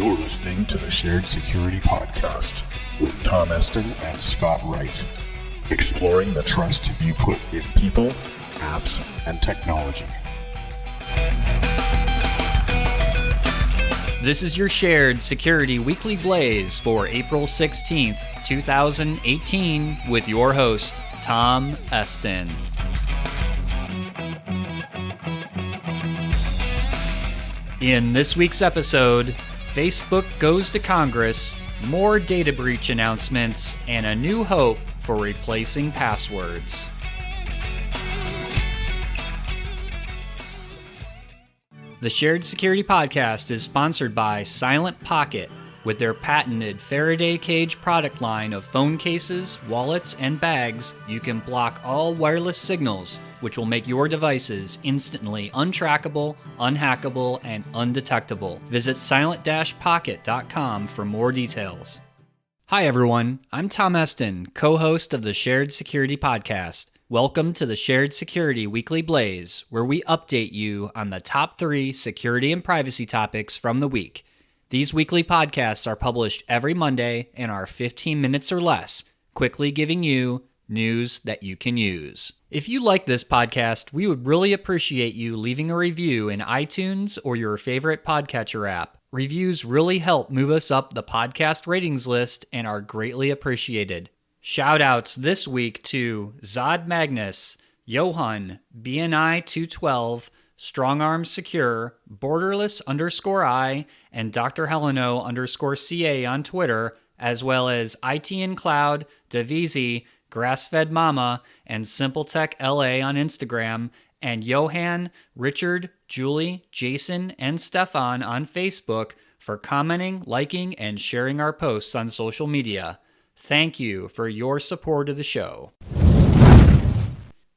You're listening to the Shared Security Podcast with Tom Eston and Scott Wright, exploring the trust you put in people, apps, and technology. This is your Shared Security Weekly Blaze for April 16th, 2018, with your host, Tom Eston. In this week's episode, Facebook goes to Congress, more data breach announcements, and a new hope for replacing passwords. The Shared Security Podcast is sponsored by Silent Pocket, with their patented Faraday cage product line of phone cases, wallets, and bags. You can block all wireless signals, which will make your devices instantly untrackable, unhackable, and undetectable. Visit silent-pocket.com for more details. Hi everyone, I'm Tom Eston, co-host of the Shared Security Podcast. Welcome to the Shared Security Weekly Blaze, where we update you on the top 3 security and privacy topics from the week. These weekly podcasts are published every Monday and are 15 minutes or less, quickly giving you news that you can use. If you like this podcast, we would really appreciate you leaving a review in iTunes or your favorite podcatcher app. Reviews really help move us up the podcast ratings list and are greatly appreciated. Shoutouts this week to Zod Magnus, Johan, BNI212, Strongarm Secure, Borderless_I, and Dr. Heleno_CA on Twitter, as well as IT in Cloud, Davizi, Grassfed Mama, and SimpleTech LA on Instagram, and Johan, Richard, Julie, Jason, and Stefan on Facebook for commenting, liking, and sharing our posts on social media. Thank you for your support of the show.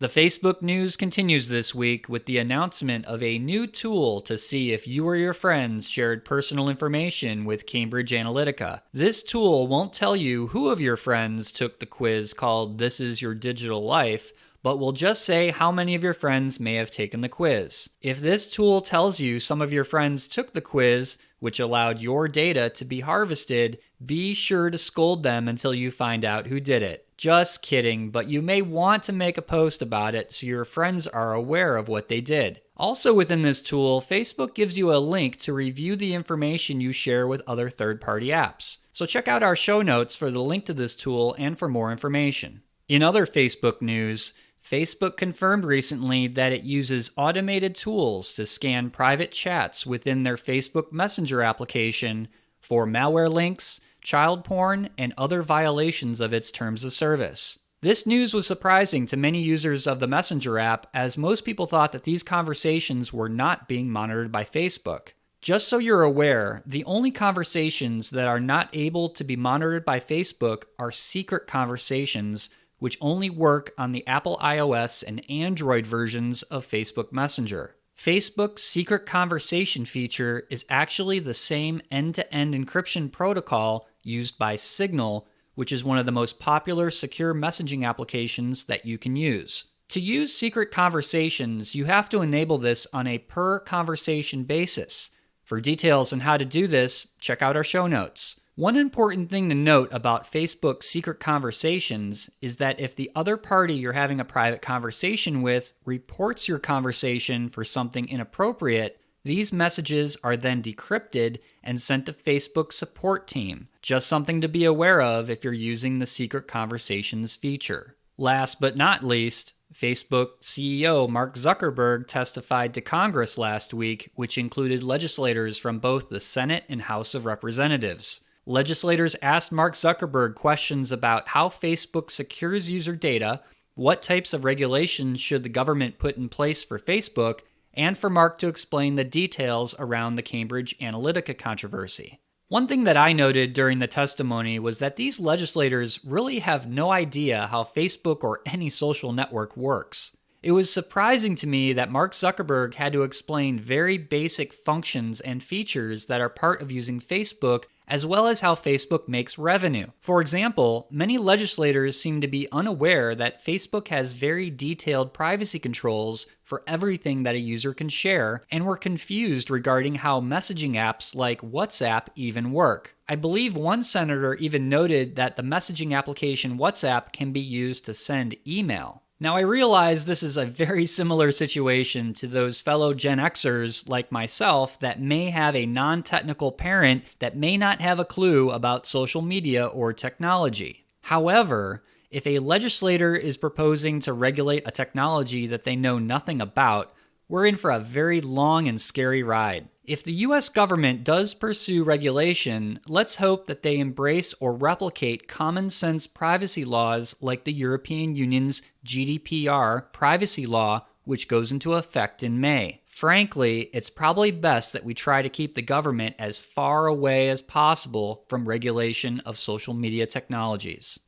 The Facebook news continues this week with the announcement of a new tool to see if you or your friends shared personal information with Cambridge Analytica. This tool won't tell you who of your friends took the quiz called This Is Your Digital Life, but will just say how many of your friends may have taken the quiz. If this tool tells you some of your friends took the quiz, which allowed your data to be harvested, be sure to scold them until you find out who did it. Just kidding, but you may want to make a post about it so your friends are aware of what they did. Also within this tool, Facebook gives you a link to review the information you share with other third-party apps. So check out our show notes for the link to this tool and for more information. In other Facebook news, Facebook confirmed recently that it uses automated tools to scan private chats within their Facebook Messenger application for malware links, child porn, and other violations of its terms of service. This news was surprising to many users of the Messenger app, as most people thought that these conversations were not being monitored by Facebook. Just so you're aware, the only conversations that are not able to be monitored by Facebook are secret conversations, which only work on the Apple iOS and Android versions of Facebook Messenger. Facebook's secret conversation feature is actually the same end-to-end encryption protocol used by Signal, which is one of the most popular secure messaging applications that you can use. To use secret conversations, you have to enable this on a per-conversation basis. For details on how to do this, check out our show notes. One important thing to note about Facebook's secret conversations is that if the other party you're having a private conversation with reports your conversation for something inappropriate, these messages are then decrypted and sent to Facebook's support team. Just something to be aware of if you're using the secret conversations feature. Last but not least, Facebook CEO Mark Zuckerberg testified to Congress last week, which included legislators from both the Senate and House of Representatives. Legislators asked Mark Zuckerberg questions about how Facebook secures user data, what types of regulations should the government put in place for Facebook, and for Mark to explain the details around the Cambridge Analytica controversy. One thing that I noted during the testimony was that these legislators really have no idea how Facebook or any social network works. It was surprising to me that Mark Zuckerberg had to explain very basic functions and features that are part of using Facebook as well as how Facebook makes revenue. For example, many legislators seem to be unaware that Facebook has very detailed privacy controls for everything that a user can share, and were confused regarding how messaging apps like WhatsApp even work. I believe one senator even noted that the messaging application WhatsApp can be used to send email. Now, I realize this is a very similar situation to those fellow Gen Xers like myself that may have a non-technical parent that may not have a clue about social media or technology. However, if a legislator is proposing to regulate a technology that they know nothing about, we're in for a very long and scary ride. If the US government does pursue regulation, let's hope that they embrace or replicate common sense privacy laws like the European Union's GDPR privacy law, which goes into effect in May. Frankly, it's probably best that we try to keep the government as far away as possible from regulation of social media technologies.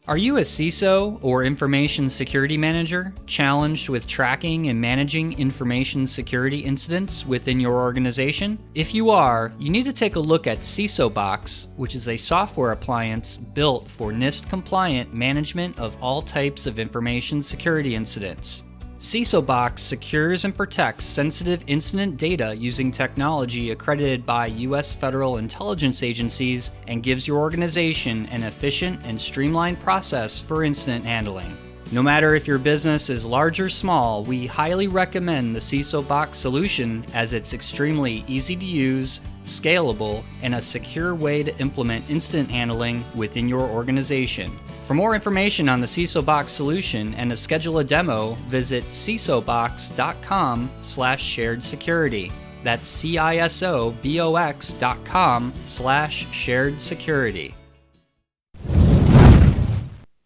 Are you a CISO or information security manager challenged with tracking and managing information security incidents within your organization? If you are, you need to take a look at CISO Box, which is a software appliance built for NIST-compliant management of all types of information security incidents. CISO Box secures and protects sensitive incident data using technology accredited by U.S. federal intelligence agencies and gives your organization an efficient and streamlined process for incident handling. No matter if your business is large or small, we highly recommend the CISO Box solution as it's extremely easy to use, scalable, and a secure way to implement incident handling within your organization. For more information on the CISO Box solution and to schedule a demo, visit cisobox.com/shared security. That's cisobox.com/shared security.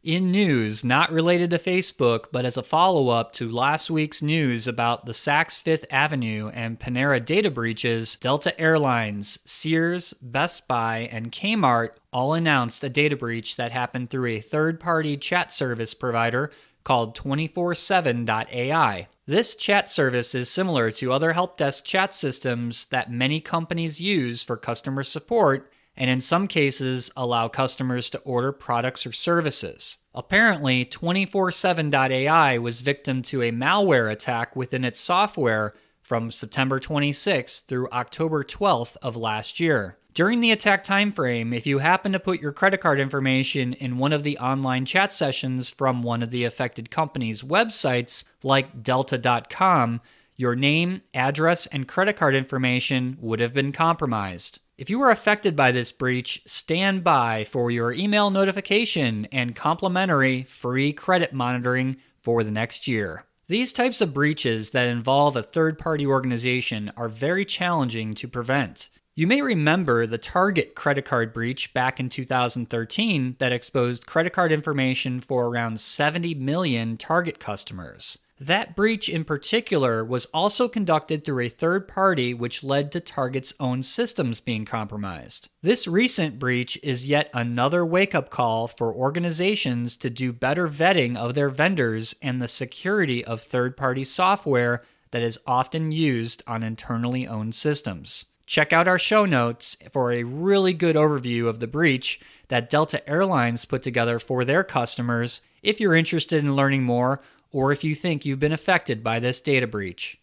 In news not related to Facebook, but as a follow-up to last week's news about the Saks Fifth Avenue and Panera data breaches, Delta Airlines, Sears, Best Buy, and Kmart all announced a data breach that happened through a third-party chat service provider called 247.ai. This chat service is similar to other help desk chat systems that many companies use for customer support, and in some cases allow customers to order products or services. Apparently, 247.ai was victim to a malware attack within its software from September 26th through October 12th of last year. During the attack timeframe, if you happen to put your credit card information in one of the online chat sessions from one of the affected company's websites, like Delta.com, your name, address, and credit card information would have been compromised. If you were affected by this breach, stand by for your email notification and complimentary free credit monitoring for the next year. These types of breaches that involve a third-party organization are very challenging to prevent. You may remember the Target credit card breach back in 2013 that exposed credit card information for around 70 million Target customers. That breach in particular was also conducted through a third party, which led to Target's own systems being compromised. This recent breach is yet another wake-up call for organizations to do better vetting of their vendors and the security of third-party software that is often used on internally owned systems. Check out our show notes for a really good overview of the breach that Delta Airlines put together for their customers if you're interested in learning more, or if you think you've been affected by this data breach.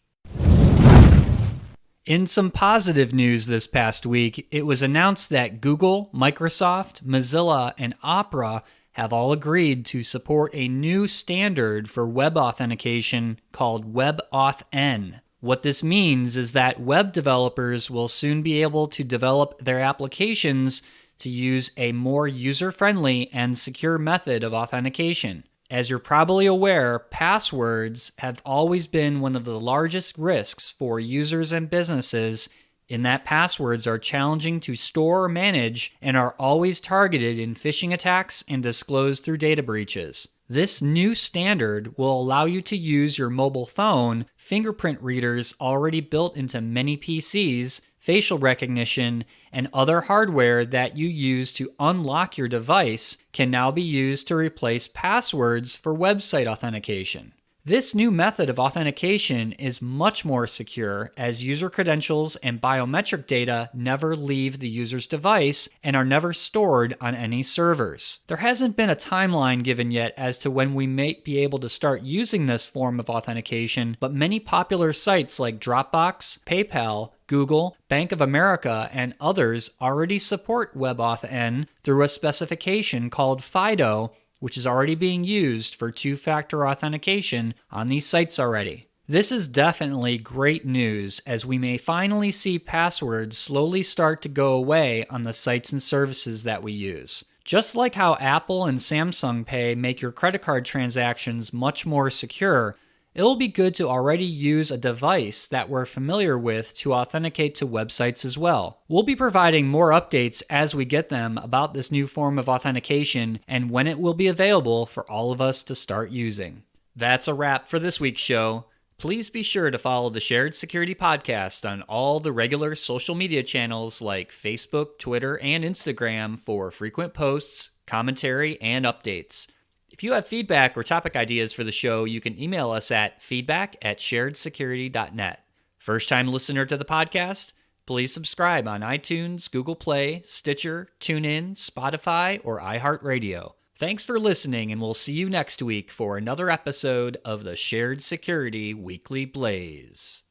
In some positive news this past week, it was announced that Google, Microsoft, Mozilla, and Opera have all agreed to support a new standard for web authentication called WebAuthn. What this means is that web developers will soon be able to develop their applications to use a more user-friendly and secure method of authentication. As you're probably aware, passwords have always been one of the largest risks for users and businesses, in that passwords are challenging to store or manage and are always targeted in phishing attacks and disclosed through data breaches. This new standard will allow you to use your mobile phone, fingerprint readers already built into many PCs, facial recognition, and other hardware that you use to unlock your device can now be used to replace passwords for website authentication. This new method of authentication is much more secure as user credentials and biometric data never leave the user's device and are never stored on any servers. There hasn't been a timeline given yet as to when we may be able to start using this form of authentication, but many popular sites like Dropbox, PayPal, Google, Bank of America, and others already support WebAuthn through a specification called FIDO, which is already being used for two-factor authentication on these sites already. This is definitely great news as we may finally see passwords slowly start to go away on the sites and services that we use. Just like how Apple and Samsung Pay make your credit card transactions much more secure, it'll be good to already use a device that we're familiar with to authenticate to websites as well. We'll be providing more updates as we get them about this new form of authentication and when it will be available for all of us to start using. That's a wrap for this week's show. Please be sure to follow the Shared Security Podcast on all the regular social media channels like Facebook, Twitter, and Instagram for frequent posts, commentary, and updates. If you have feedback or topic ideas for the show, you can email us at feedback@sharedsecurity.net. First-time listener to the podcast? Please subscribe on iTunes, Google Play, Stitcher, TuneIn, Spotify, or iHeartRadio. Thanks for listening, and we'll see you next week for another episode of the Shared Security Weekly Blaze.